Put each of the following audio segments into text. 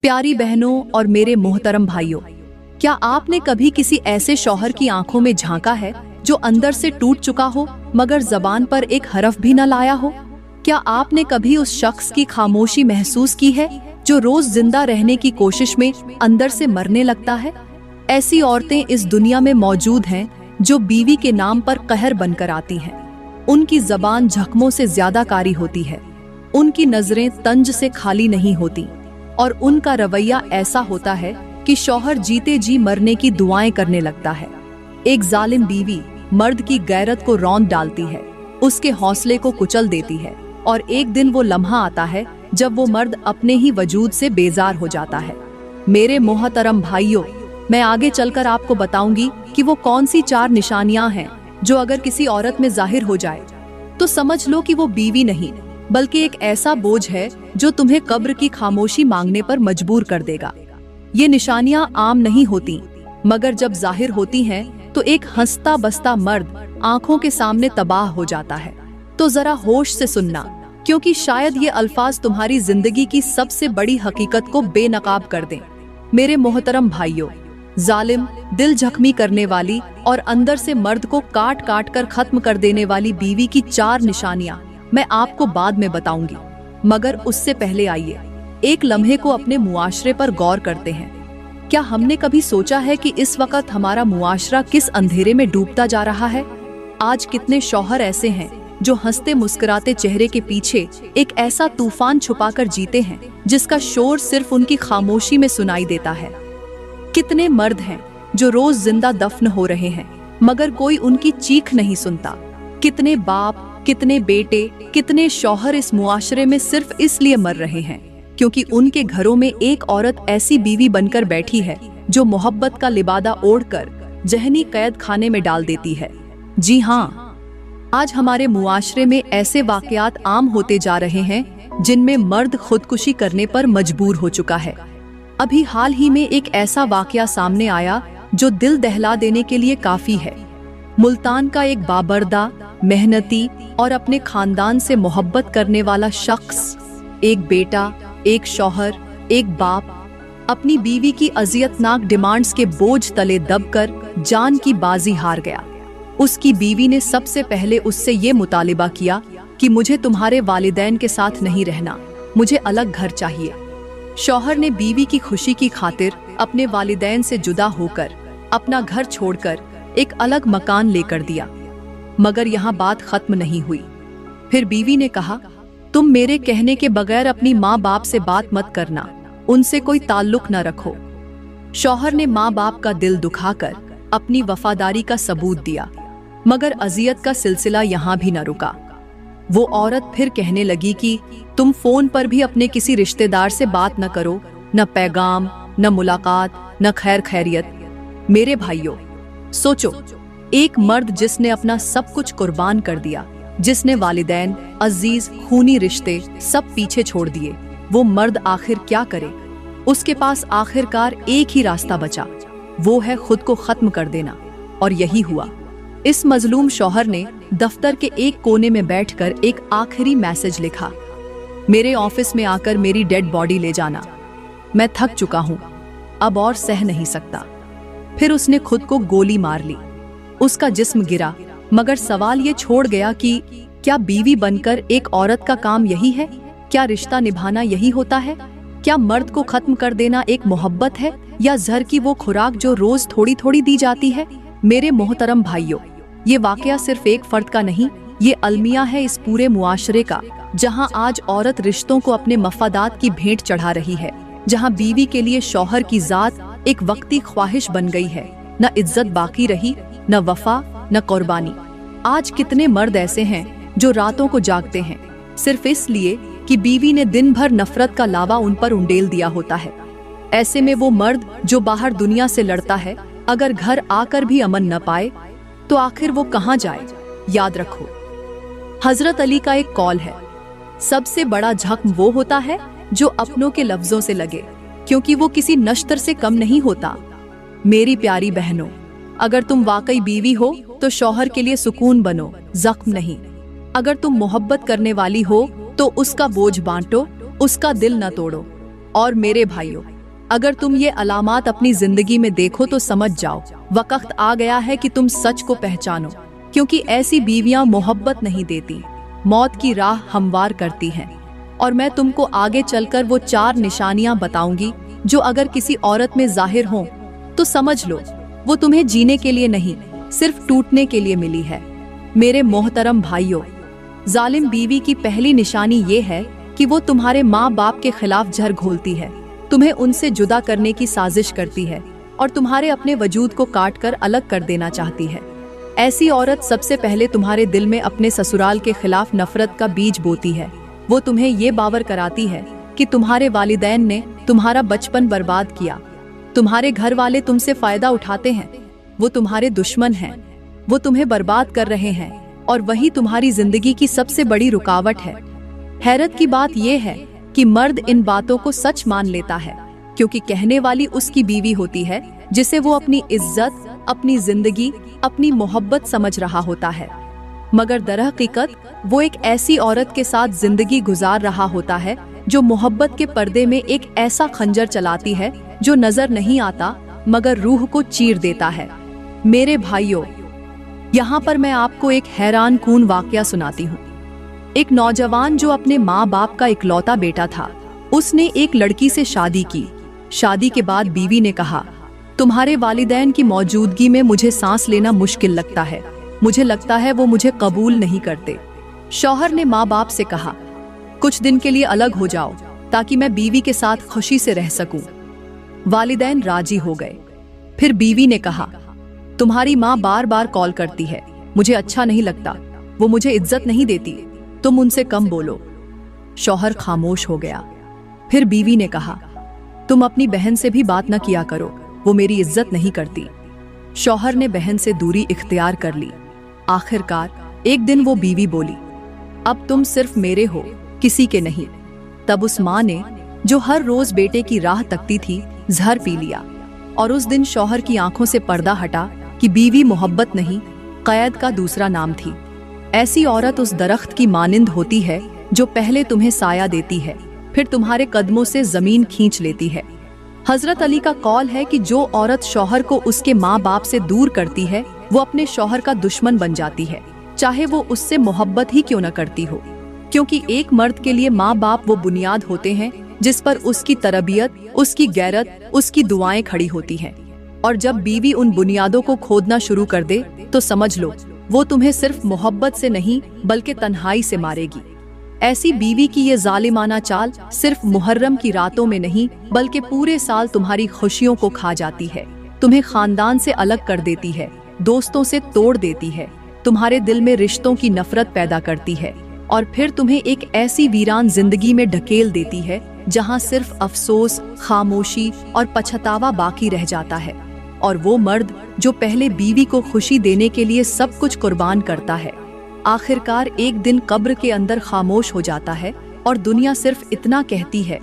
प्यारी बहनों और मेरे मोहतरम भाइयों, क्या आपने कभी किसी ऐसे शौहर की आंखों में झांका है जो अंदर से टूट चुका हो मगर जबान पर एक हरफ भी न लाया हो? क्या आपने कभी उस शख्स की खामोशी महसूस की है जो रोज जिंदा रहने की कोशिश में अंदर से मरने लगता है? ऐसी औरतें इस दुनिया में मौजूद हैं जो बीवी के नाम पर कहर बनकर आती हैं। उनकी जबान जख्मों से ज्यादा कारी होती है, उनकी नजरें तंज से खाली नहीं होती और उनका रवैया ऐसा होता है कि शौहर जीते जी मरने की दुआएं करने लगता है। एक जालिम बीवी मर्द की गैरत को रौंद डालती है, उसके हौसले को कुचल देती है और एक दिन वो लम्हा आता है जब वो मर्द अपने ही वजूद से बेजार हो जाता है। मेरे मोहतरम भाइयों, मैं आगे चलकर आपको बताऊंगी कि वो कौन सी 4 निशानियां हैं जो अगर किसी औरत में जाहिर हो जाए तो समझ लो कि वो बीवी नहीं बल्कि एक ऐसा बोझ है जो तुम्हें कब्र की खामोशी मांगने पर मजबूर कर देगा। ये निशानियां आम नहीं होती, मगर जब जाहिर होती हैं तो एक हंसता बसता मर्द आंखों के सामने तबाह हो जाता है। तो जरा होश से सुनना, क्योंकि शायद ये अल्फाज तुम्हारी जिंदगी की सबसे बड़ी हकीकत को बेनकाब कर दें। मेरे मोहतरम भाइयों, जालिम, दिल जख्मी करने वाली और अंदर से मर्द को काट काट कर खत्म कर देने वाली बीवी की 4 निशानियां मैं आपको बाद में बताऊंगी, मगर उससे पहले आइए एक लम्हे को अपने मुआशरे पर गौर करते हैं। क्या हमने कभी सोचा है कि इस वक्त हमारा मुआशरा किस अंधेरे में डूबता जा रहा है? आज कितने शौहर ऐसे हैं जो हंसते मुस्कुराते चेहरे के पीछे एक ऐसा तूफान छुपाकर जीते हैं जिसका शोर सिर्फ उनकी खामोशी में सुनाई देता है। कितने मर्द हैं जो रोज जिंदा दफन हो रहे हैं मगर कोई उनकी चीख नहीं सुनता। कितने बाप, कितने बेटे, कितने शौहर इस मुआशरे में सिर्फ इसलिए मर रहे हैं क्योंकि उनके घरों में एक औरत ऐसी बीवी बनकर बैठी है जो मोहब्बत का लिबादा ओढ़कर जहनी कैद खाने में डाल देती है। जी हाँ, आज हमारे मुआशरे में ऐसे वाकयात आम होते जा रहे हैं जिनमें मर्द खुदकुशी करने पर मजबूर हो चुका है। अभी हाल ही में एक ऐसा वाकया सामने आया जो दिल दहला देने के लिए काफी है। मुल्तान का एक बाबरदा, मेहनती और अपने खानदान से मोहब्बत करने वाला शख्स, एक बेटा, एक शौहर, एक बाप, अपनी बीवी की अजियतनाक डिमांड्स के बोझ तले दबकर जान की बाजी हार गया। उसकी बीवी ने सबसे पहले उससे ये मुतालिबा किया कि मुझे तुम्हारे वालिदैन के साथ नहीं रहना, मुझे अलग घर चाहिए। शौहर ने बीवी की खुशी की खातिर अपने वालिदैन से जुदा होकर अपना घर छोड़कर एक अलग मकान लेकर दिया। मगर यहाँ बात खत्म नहीं हुई। फिर बीवी ने कहा, तुम मेरे कहने के बगैर अपनी माँ बाप से बात मत करना, उनसे कोई ताल्लुक न रखो। शौहर ने माँ बाप का दिल दुखाकर अपनी वफादारी का सबूत दिया, मगर अजियत का सिलसिला यहाँ भी न रुका। वो औरत फिर कहने लगी कि तुम फोन पर भी अपने किसी रिश्तेदार से बात न करो, न पैगाम, न मुलाकात, न खैर खैरियत। मेरे भाइयों, सोचो, एक मर्द जिसने अपना सब कुछ कुर्बान कर दिया, जिसने वालिदैन, अजीज, खूनी रिश्ते सब पीछे छोड़ दिए, वो मर्द आखिर क्या करे? उसके पास आखिरकार एक ही रास्ता बचा, वो है खुद को खत्म कर देना। और यही हुआ। इस मजलूम शौहर ने दफ्तर के एक कोने में बैठकर एक आखिरी मैसेज लिखा, मेरे ऑफिस में आकर मेरी डेड बॉडी ले जाना, मैं थक चुका हूं, अब और सह नहीं सकता। फिर उसने खुद को गोली मार ली, उसका जिस्म गिरा, मगर सवाल ये छोड़ गया कि क्या बीवी बनकर एक औरत का काम यही है? क्या रिश्ता निभाना यही होता है? क्या मर्द को खत्म कर देना एक मोहब्बत है या जहर की वो खुराक जो रोज थोड़ी थोड़ी दी जाती है? मेरे मोहतरम भाइयों, ये वाकया सिर्फ एक फर्द का नहीं, ये अलमिया है इस पूरे मुआशरे का, जहां आज औरत रिश्तों को अपने मफादात की भेंट चढ़ा रही है, जहां बीवी के लिए शौहर की जात एक वक्ती ख्वाहिश बन गई है, न इज्जत बाकी रही, न वफा, न कुर्बानी। आज कितने मर्द ऐसे हैं जो रातों को जागते हैं सिर्फ इसलिए कि बीवी ने दिन भर नफरत का लावा उन पर उंडेल दिया होता है। ऐसे में वो मर्द जो बाहर दुनिया से लड़ता है, अगर घर आकर भी अमन न पाए तो आखिर वो कहां जाए? याद रखो, हजरत अली का एक कौल है, सबसे बड़ा जख्म वो होता है जो अपनों के लफ्जों से लगे, क्योंकि वो किसी नश्तर से कम नहीं होता। मेरी प्यारी बहनों, अगर तुम वाकई बीवी हो तो शौहर के लिए सुकून बनो, जख्म नहीं। अगर तुम मोहब्बत करने वाली हो तो उसका बोझ बांटो, उसका दिल न तोड़ो। और मेरे भाइयों, अगर तुम ये अलामात अपनी जिंदगी में देखो तो समझ जाओ वक्त आ गया है कि तुम सच को पहचानो, क्योंकि ऐसी बीवियां मोहब्बत नहीं देती, मौत की राह हमवार करती हैं। और मैं तुमको आगे चलकर वो 4 निशानियां बताऊंगी जो अगर किसी औरत में जाहिर हों तो समझ लो वो तुम्हें जीने के लिए नहीं, सिर्फ टूटने के लिए मिली है। मेरे मोहतरम भाइयों, जालिम बीवी की पहली निशानी ये है कि वो तुम्हारे माँ बाप के खिलाफ जहर घोलती है, तुम्हें उनसे जुदा करने की साजिश करती है और तुम्हारे अपने वजूद को काट कर अलग कर देना चाहती है। ऐसी औरत सबसे पहले तुम्हारे दिल में अपने ससुराल के खिलाफ नफरत का बीज बोती है। वो तुम्हें ये बावर कराती है कि तुम्हारे वालिदैन ने तुम्हारा बचपन बर्बाद किया, तुम्हारे घर वाले तुमसे फायदा उठाते हैं, वो तुम्हारे दुश्मन हैं, वो तुम्हें बर्बाद कर रहे हैं और वही तुम्हारी जिंदगी की सबसे बड़ी रुकावट है। हैरत की बात यह है कि मर्द इन बातों को सच मान लेता है, क्योंकि कहने वाली उसकी बीवी होती है जिसे वो अपनी इज्जत, अपनी जिंदगी, अपनी मोहब्बत समझ रहा होता है। मगर दरहकीकत वो एक ऐसी औरत के साथ जिंदगी गुजार रहा होता है जो मोहब्बत के पर्दे में एक ऐसा खंजर चलाती है जो नजर नहीं आता मगर रूह को चीर देता है। मेरे भाइयों, यहाँ पर मैं आपको एक हैरान कून वाकया सुनाती हूँ। एक नौजवान जो अपने माँ बाप का इकलौता बेटा था, उसने एक लड़की से शादी की। शादी के बाद बीवी ने कहा, तुम्हारे वालिदैन की मौजूदगी में मुझे सांस लेना मुश्किल लगता है, मुझे लगता है वो मुझे कबूल नहीं करते। शौहर ने माँ बाप से कहा, कुछ दिन के लिए अलग हो जाओ ताकि मैं बीवी के साथ खुशी से रह सकूं। वालिदैन राजी हो गए। फिर बीवी ने कहा, तुम्हारी माँ बार बार कॉल करती है, मुझे अच्छा नहीं लगता, वो मुझे इज्जत नहीं देती, तुम उनसे कम बोलो। शौहर खामोश हो गया। फिर बीवी ने कहा, तुम अपनी बहन से भी बात न किया करो, वो मेरी इज्जत नहीं करती। शौहर ने बहन से दूरी इख्तियार कर ली। आखिरकार एक दिन वो बीवी बोली, अब तुम सिर्फ मेरे हो, किसी के नहीं। तब उस माँ ने, जो हर रोज बेटे की राह तकती थी, जहर पी लिया। और उस दिन शौहर की आंखों से पर्दा हटा कि बीवी मोहब्बत नहीं, कैद का दूसरा नाम थी। ऐसी औरत उस दरख्त की मानिंद होती है जो पहले तुम्हें साया देती है, फिर तुम्हारे कदमों से जमीन खींच लेती है। हजरत अली का कौल है कि जो औरत शौहर को उसके माँ बाप से दूर करती है, वो अपने शौहर का दुश्मन बन जाती है, चाहे वो उससे मोहब्बत ही क्यों न करती हो। क्योंकि एक मर्द के लिए माँ बाप वो बुनियाद होते हैं जिस पर उसकी तरबियत, उसकी गैरत, उसकी दुआएं खड़ी होती हैं। और जब बीवी उन बुनियादों को खोदना शुरू कर दे तो समझ लो वो तुम्हें सिर्फ मोहब्बत से नहीं बल्कि तन्हाई से मारेगी। ऐसी बीवी की ये जालिमाना चाल सिर्फ मुहर्रम की रातों में नहीं बल्कि पूरे साल तुम्हारी खुशियों को खा जाती है, तुम्हें खानदान से अलग कर देती है, दोस्तों से तोड़ देती है, तुम्हारे दिल में रिश्तों की नफरत पैदा करती है और फिर तुम्हें एक ऐसी वीरान जिंदगी में ढकेल देती है जहां सिर्फ अफसोस, खामोशी और पछतावा बाकी रह जाता है। और वो मर्द जो पहले बीवी को खुशी देने के लिए सब कुछ कुर्बान करता है, आखिरकार एक दिन कब्र के अंदर खामोश हो जाता है और दुनिया सिर्फ इतना कहती है,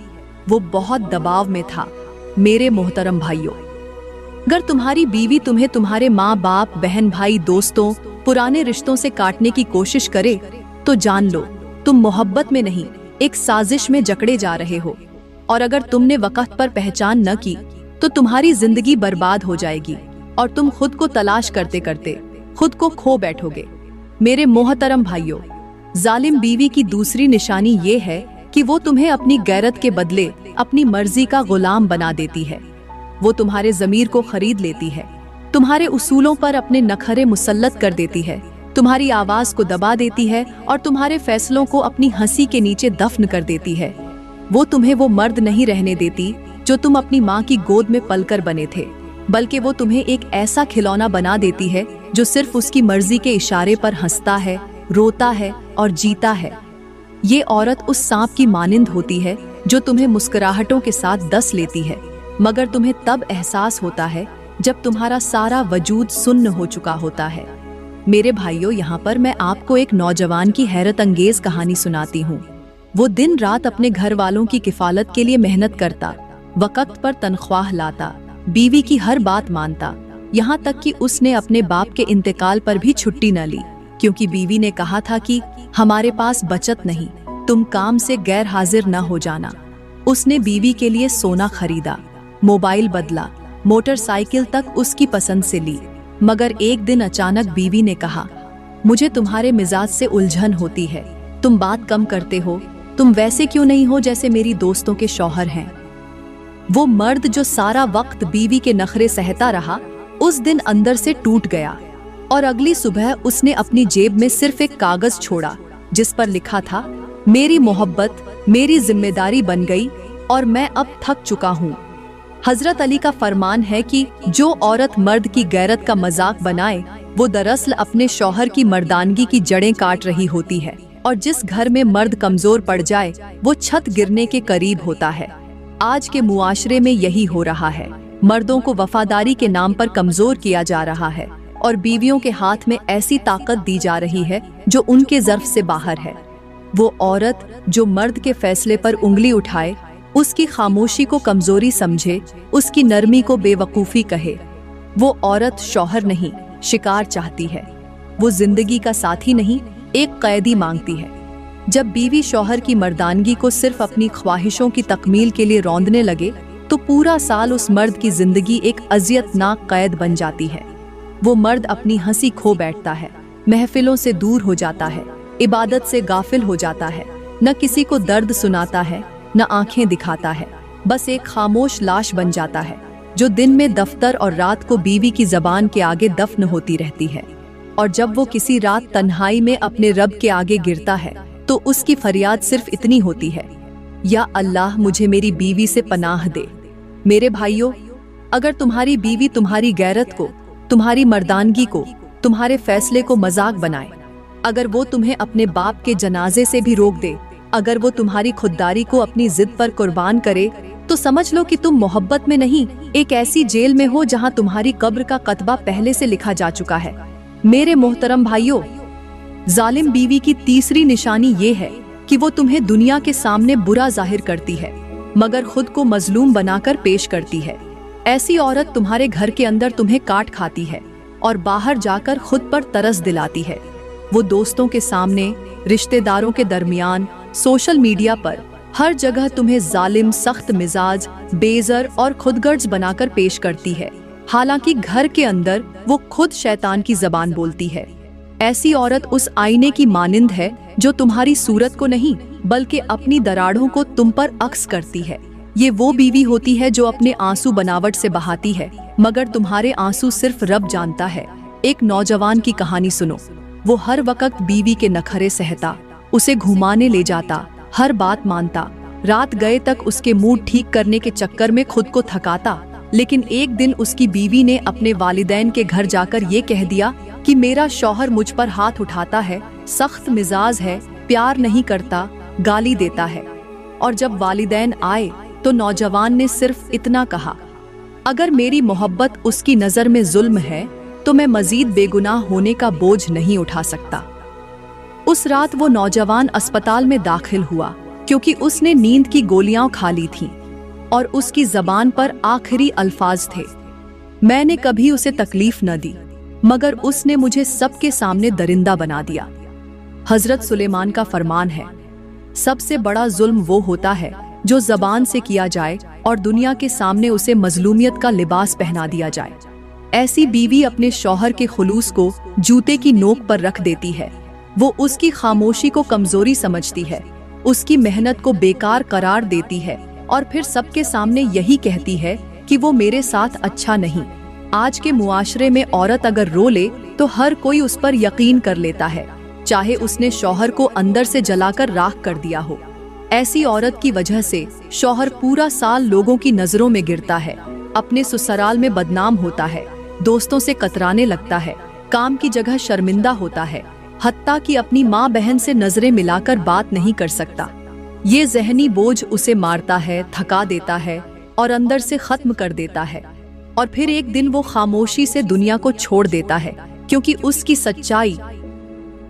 वो बहुत दबाव में था। मेरे मोहतरम भाइयों, अगर तुम्हारी बीवी तुम्हें तुम्हारे माँ बाप, बहन भाई, दोस्तों, पुराने रिश्तों से काटने की कोशिश करे तो जान लो तुम मोहब्बत में नहीं, एक साजिश में जकड़े जा रहे हो। और अगर तुमने वक्त पर पहचान न की तो तुम्हारी जिंदगी बर्बाद हो जाएगी और तुम खुद को तलाश करते करते खुद को खो बैठोगे। मेरे मोहतरम भाइयों, जालिम बीवी की दूसरी निशानी ये है कि वो तुम्हें अपनी गैरत के बदले अपनी मर्जी का गुलाम बना देती है। वो तुम्हारे ज़मीर को खरीद लेती है, तुम्हारे उसूलों पर अपने नखरे मुसल्लत कर देती है, तुम्हारी आवाज को दबा देती है और तुम्हारे फैसलों को अपनी हंसी के नीचे दफन कर देती है। वो तुम्हें वो मर्द नहीं रहने देती जो तुम अपनी माँ की गोद में पलकर बने थे, बल्कि वो तुम्हें एक ऐसा खिलौना बना देती है जो सिर्फ उसकी मर्जी के इशारे पर हंसता है, रोता है और जीता है। ये औरत उस सांप की मानिंद होती है जो तुम्हें मुस्कुराहटों के साथ डस लेती है, मगर तुम्हें तब एहसास होता है जब तुम्हारा सारा वजूद सुन्न हो चुका होता है। मेरे भाइयों, यहाँ पर मैं आपको एक नौजवान की हैरत अंगेज कहानी सुनाती हूँ। वो दिन रात अपने घर वालों की किफालत के लिए मेहनत करता, वक्त पर तनख्वाह लाता, बीवी की हर बात मानता, यहाँ तक कि उसने अपने बाप के इंतकाल पर भी छुट्टी न ली, क्योंकि बीवी ने कहा था कि हमारे पास बचत नहीं, तुम काम से गैर हाजिर न हो जाना। उसने बीवी के लिए सोना खरीदा, मोबाइल बदला, मोटरसाइकिल तक उसकी पसंद से ली। मगर एक दिन अचानक बीवी ने कहा, मुझे तुम्हारे मिजाज से उलझन होती है, तुम बात कम करते हो, तुम वैसे क्यों नहीं हो जैसे मेरी दोस्तों के शौहर हैं। वो मर्द जो सारा वक्त बीवी के नखरे सहता रहा, उस दिन अंदर से टूट गया और अगली सुबह उसने अपनी जेब में सिर्फ एक कागज छोड़ा जिस पर लिखा था, मेरी मोहब्बत मेरी जिम्मेदारी बन गई और मैं अब थक चुका हूँ। हजरत अली का फरमान है कि जो औरत मर्द की गैरत का मजाक बनाए वो दरअसल अपने शौहर की मर्दानगी की जड़ें काट रही होती है, और जिस घर में मर्द कमजोर पड़ जाए वो छत गिरने के करीब होता है। आज के मुआशरे में यही हो रहा है। मर्दों को वफादारी के नाम पर कमजोर किया जा रहा है और बीवियों के हाथ में ऐसी ताकत दी जा रही है जो उनके ज़र्फ से बाहर है। वो औरत जो मर्द के फैसले पर उंगली उठाए, उसकी खामोशी को कमजोरी समझे, उसकी नरमी को बेवकूफ़ी कहे, वो औरत शौहर नहीं, शिकार चाहती है। वो जिंदगी का साथी नहीं, एक कैदी मांगती है। जब बीवी शौहर की मर्दानगी को सिर्फ अपनी ख्वाहिशों की तकमील के लिए रौंदने लगे तो पूरा साल उस मर्द की जिंदगी एक अजियतनाक कैद बन जाती है। वो मर्द अपनी हंसी खो बैठता है, महफिलों से दूर हो जाता है, इबादत से गाफिल हो जाता है, न किसी को दर्द सुनाता है, न आंखें दिखाता है, बस एक खामोश लाश बन जाता है जो दिन में दफ्तर और रात को बीवी की जबान के आगे दफन होती रहती है। और जब वो किसी रात तन्हाई में अपने रब के आगे गिरता है तो उसकी फरियाद सिर्फ इतनी होती है, या अल्लाह मुझे मेरी बीवी से पनाह दे। मेरे भाइयों, अगर तुम्हारी बीवी तुम्हारी गैरत को, तुम्हारी मर्दानगी को, तुम्हारे फैसले को मजाक बनाए, अगर वो तुम्हें अपने बाप के जनाजे से भी रोक दे, अगर वो तुम्हारी खुददारी को अपनी जिद पर कुर्बान करे, तो समझ लो कि तुम मोहब्बत में नहीं, एक ऐसी जेल में हो जहां तुम्हारी कब्र का कतबा पहले से लिखा जा चुका है। मेरे मोहतरम भाइयों, जालिम बीवी की तीसरी निशानी ये है कि वो तुम्हें दुनिया के सामने बुरा जाहिर करती है मगर खुद को मजलूम बनाकर पेश करती है। ऐसी औरत तुम्हारे घर के अंदर तुम्हें काट खाती है और बाहर जाकर खुद पर तरस दिलाती है। वो दोस्तों के सामने, रिश्तेदारों के दरमियान, सोशल मीडिया पर, हर जगह तुम्हें जालिम, सख्त मिजाज, बेज़र और खुदगर्ज बनाकर पेश करती है। हालांकि घर के अंदर वो खुद शैतान की जबान बोलती है। ऐसी औरत उस आईने की मानिंद है जो तुम्हारी सूरत को नहीं बल्कि अपनी दरारों को तुम पर अक्स करती है। ये वो बीवी होती है जो अपने आंसू बनावट से बहाती है मगर तुम्हारे आंसू सिर्फ रब जानता है। एक नौजवान की कहानी सुनो। वो हर वक्त बीवी के नखरे सहता, उसे घुमाने ले जाता, हर बात मानता, रात गए तक उसके मूड ठीक करने के चक्कर में खुद को थकाता। लेकिन एक दिन उसकी बीवी ने अपने वालिदैन के घर जाकर ये कह दिया कि मेरा शौहर मुझ पर हाथ उठाता है, सख्त मिजाज है, प्यार नहीं करता, गाली देता है। और जब वालिदैन आए तो नौजवान ने सिर्फ इतना कहा, अगर मेरी मोहब्बत उसकी नज़र में जुल्म है तो मैं मजीद बेगुनाह होने का बोझ नहीं उठा सकता। उस रात वो नौजवान अस्पताल में दाखिल हुआ क्योंकि उसने नींद की गोलियां खा ली थीं और उसकी जबान पर आखिरी अल्फाज थे, मैंने कभी उसे तकलीफ न दी मगर उसने मुझे सबके सामने दरिंदा बना दिया। हजरत सुलेमान का फरमान है, सबसे बड़ा जुल्म वो होता है जो जबान से किया जाए और दुनिया के सामने उसे मजलूमियत का लिबास पहना दिया जाए। ऐसी बीवी अपने शौहर के खुलूस को जूते की नोक पर रख देती है। वो उसकी खामोशी को कमजोरी समझती है, उसकी मेहनत को बेकार करार देती है और फिर सबके सामने यही कहती है कि वो मेरे साथ अच्छा नहीं। आज के मुआशरे में औरत अगर रो ले तो हर कोई उस पर यकीन कर लेता है, चाहे उसने शौहर को अंदर से जलाकर राख कर दिया हो। ऐसी औरत की वजह से शौहर पूरा साल लोगों की नजरों में गिरता है, अपने ससुराल में बदनाम होता है, दोस्तों से कतराने लगता है, काम की जगह शर्मिंदा होता है, हत्ता कि अपनी माँ बहन से नजरें मिलाकर बात नहीं कर सकता। ये जहनी बोझ उसे मारता है, थका देता है और अंदर से खत्म कर देता है। और फिर एक दिन वो खामोशी से दुनिया को छोड़ देता है क्योंकि उसकी सच्चाई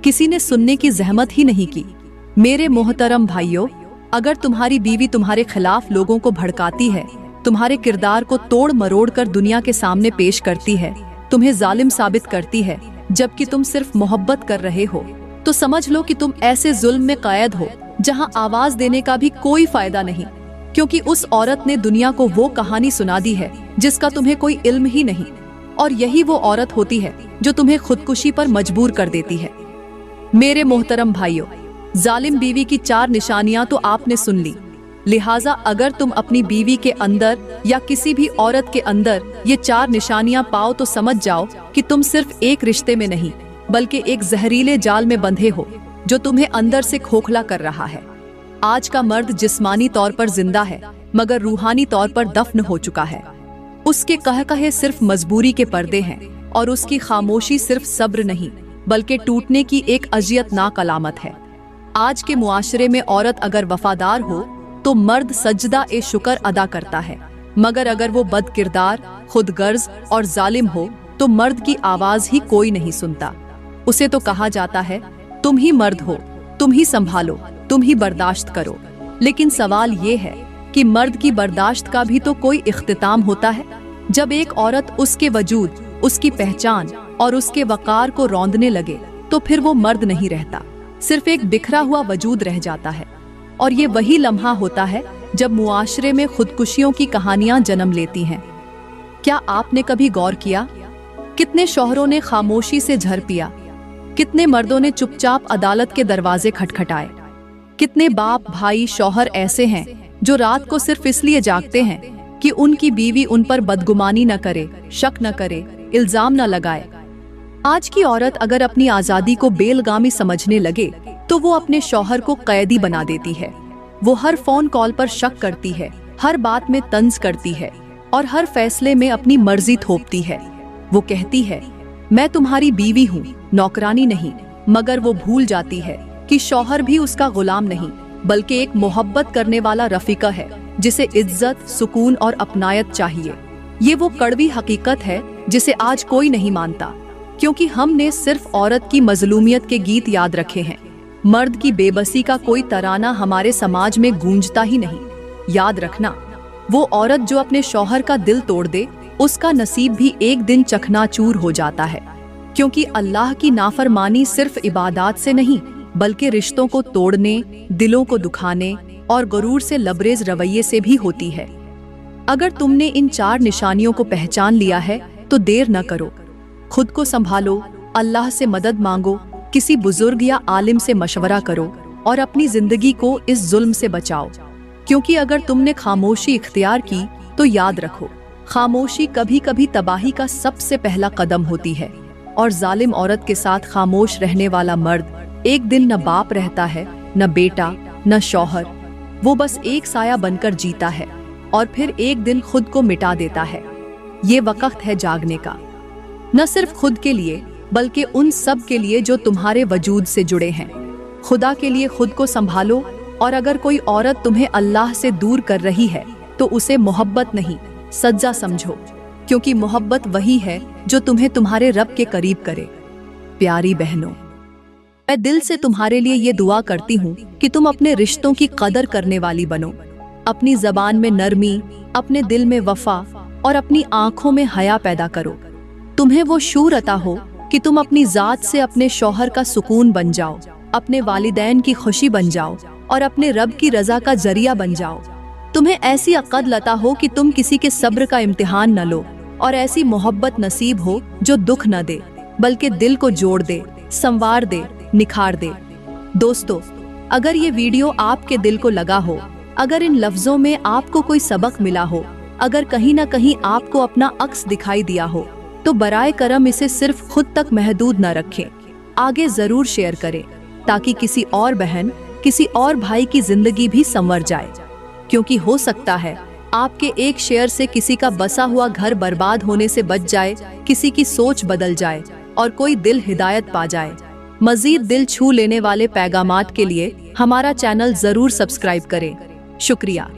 किसी ने सुनने की जहमत ही नहीं की। मेरे मोहतरम भाइयों, अगर तुम्हारी बीवी तुम्हारे खिलाफ लोगों को भड़काती है, तुम्हारे किरदार को तोड़ मरोड़ कर दुनिया के सामने पेश करती है, तुम्हें जालिम साबित करती है जबकि तुम सिर्फ मोहब्बत कर रहे हो, तो समझ लो कि तुम ऐसे जुल्म में कैद हो जहां आवाज देने का भी कोई फायदा नहीं। क्योंकि उस औरत ने दुनिया को वो कहानी सुना दी है जिसका तुम्हें कोई इल्म ही नहीं, और यही वो औरत होती है जो तुम्हें खुदकुशी पर मजबूर कर देती है। मेरे मोहतरम भाइयों, जालिम बीवी की 4 निशानियां तो आपने सुन ली, लिहाजा अगर तुम अपनी बीवी के अंदर या किसी भी औरत के अंदर ये 4 निशानियां पाओ तो समझ जाओ कि तुम सिर्फ एक रिश्ते में नहीं बल्कि एक जहरीले जाल में बंधे हो जो तुम्हें अंदर से खोखला कर रहा है। आज का मर्द जिस्मानी तौर पर जिंदा है मगर रूहानी तौर पर दफन हो चुका है। उसके कहे सिर्फ मजबूरी के पर्दे हैं और उसकी खामोशी सिर्फ सब्र नहीं बल्कि टूटने की एक अजियतनाक अलामत है। आज के मुआशरे में औरत अगर वफादार हो तो मर्द सजदा ए शुक्र अदा करता है, मगर अगर वो बदकिरदार, खुदगर्ज और जालिम हो तो मर्द की आवाज ही कोई नहीं सुनता। उसे तो कहा जाता है तुम ही मर्द हो, तुम ही संभालो, तुम ही बर्दाश्त करो। लेकिन सवाल ये है कि मर्द की बर्दाश्त का भी तो कोई इख्तिताम होता है। जब एक औरत उसके वजूद, उसकी पहचान और उसके वकार को रौंदने लगे तो फिर वो मर्द नहीं रहता, सिर्फ एक बिखरा हुआ वजूद रह जाता है। और ये वही लम्हा होता है जब मुआशरे में खुदकुशियों की कहानियां जन्म लेती हैं। क्या आपने कभी गौर किया कितने शौहरों ने खामोशी से झर पिया, कितने मर्दों ने चुपचाप अदालत के दरवाजे खटखटाए, कितने बाप, भाई, शौहर ऐसे हैं जो रात को सिर्फ इसलिए जागते हैं कि उनकी बीवी उन पर बदगुमानी न करे, शक न करे, इल्जाम न लगाए। आज की औरत अगर अपनी आजादी को बेलगामी समझने लगे तो वो अपने शौहर को कैदी बना देती है। वो हर फोन कॉल पर शक करती है, हर बात में तंज करती है और हर फैसले में अपनी मर्जी थोपती है। वो कहती है मैं तुम्हारी बीवी हूँ, नौकरानी नहीं, मगर वो भूल जाती है कि शौहर भी उसका गुलाम नहीं बल्कि एक मोहब्बत करने वाला रफीका है जिसे इज्जत, सुकून और अपनायत चाहिए। ये वो कड़वी हकीकत है जिसे आज कोई नहीं मानता, क्योंकि हमने सिर्फ औरत की मजलूमियत के गीत याद रखे हैं। मर्द की बेबसी का कोई तराना हमारे समाज में गूंजता ही नहीं। याद रखना, वो औरत जो अपने शौहर का दिल तोड़ दे उसका नसीब भी एक दिन चकनाचूर हो जाता है, क्योंकि अल्लाह की नाफरमानी सिर्फ इबादत से नहीं बल्कि रिश्तों को तोड़ने, दिलों को दुखाने और गुरूर से लबरेज रवैये से भी होती है। अगर तुमने इन 4 निशानियों को पहचान लिया है तो देर न करो, खुद को संभालो, अल्लाह से मदद मांगो, किसी बुजुर्ग या आलिम से मशवरा करो और अपनी जिंदगी को इस जुल्म से बचाओ। क्योंकि अगर तुमने खामोशी इख्तियार की तो याद रखो, खामोशी कभी कभी तबाही का सबसे पहला कदम होती है। और जालिम औरत के साथ खामोश रहने वाला मर्द एक दिन न बाप रहता है, न बेटा, न शौहर। वो बस एक साया बनकर जीता है और फिर एक दिन खुद को मिटा देता है। ये वक्त है जागने का, न सिर्फ खुद के लिए बल्कि उन सब के लिए जो तुम्हारे वजूद से जुड़े हैं। खुदा के लिए खुद को संभालो, और अगर कोई औरत तुम्हें अल्लाह से दूर कर रही है तो उसे मोहब्बत नहीं सज्जा समझो, क्योंकि मोहब्बत वही है जो तुम्हें तुम्हारे रब के करीब करे। प्यारी बहनों, मैं दिल से तुम्हारे लिए ये दुआ करती हूँ कि तुम अपने रिश्तों की कदर करने वाली बनो। अपनी जबान में नरमी, अपने दिल में वफा और अपनी आंखों में हया पैदा करो। तुम्हें वो शूर अता हो कि तुम अपनी जात से अपने शौहर का सुकून बन जाओ, अपने वालिदैन की खुशी बन जाओ और अपने रब की रजा का जरिया बन जाओ। तुम्हें ऐसी अक़द लता हो कि तुम किसी के सब्र का इम्तिहान न लो, और ऐसी मोहब्बत नसीब हो जो दुख न दे बल्कि दिल को जोड़ दे, संवार दे, निखार दे। दोस्तों, अगर ये वीडियो आपके दिल को लगा हो, अगर इन लफ्जों में आपको कोई सबक मिला हो, अगर कहीं ना कहीं आपको अपना अक्स दिखाई दिया हो, तो बराए करम इसे सिर्फ खुद तक महदूद न रखें, आगे जरूर शेयर करें ताकि किसी और बहन, किसी और भाई की जिंदगी भी संवर जाए। क्योंकि हो सकता है आपके एक शेयर से किसी का बसा हुआ घर बर्बाद होने से बच जाए, किसी की सोच बदल जाए और कोई दिल हिदायत पा जाए। मजीद दिल छू लेने वाले पैगामात के लिए हमारा चैनल जरूर सब्सक्राइब करें। शुक्रिया।